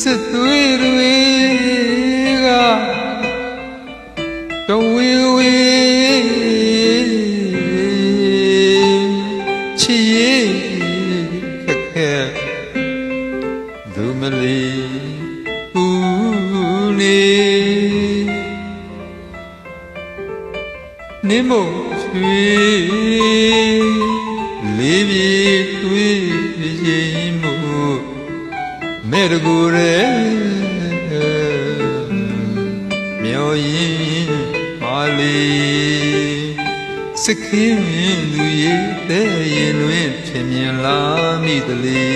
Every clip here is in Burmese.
စစ်သွေးတွေကတဝေဝေချီရဲ့ခက်ခဲဒုမလီဦးနေနေမို့ရွှေလေးပြေတွေးရင်မို့မဲတကူရဲမြော်ရင်မာလီစခင်းလူရဲ့တဲ့ရင်တွင်ဖြစ်မြင်လာမိတလေ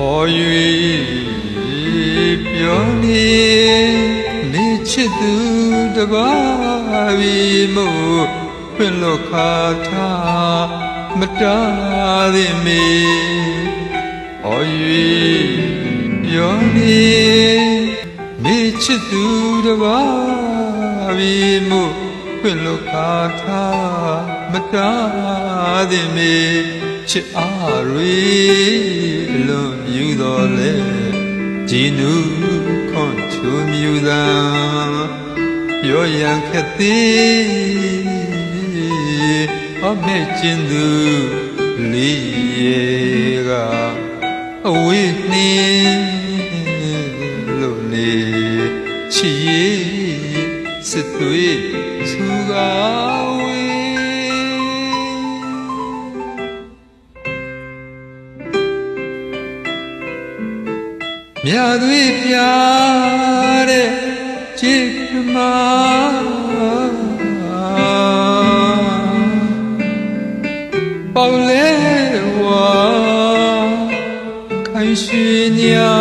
ဟော၍ပြောနေချစ်သူတပါးပြီးမို့ဖွင့်လို့ခါထားမတားသည်မေဟော၍ပြောနေချစ်သူတပါးပြီးမို့ဖွင့်လို့ခါထားမတားသည်မေချစ်အားတွေလွန်မြူတော်လဲဒီနုခွန်ချူမြူသာပြောရန်ခက်သေးအမေကျင်သူလေးရဲ့ကအဝေးနှင်းလို့နေချီရဲ့စစ်သွေးသူကဝေးမြာသွေးပြတဲ့ချစ်မပေါလဲဝါခိုင်ရွှေညာ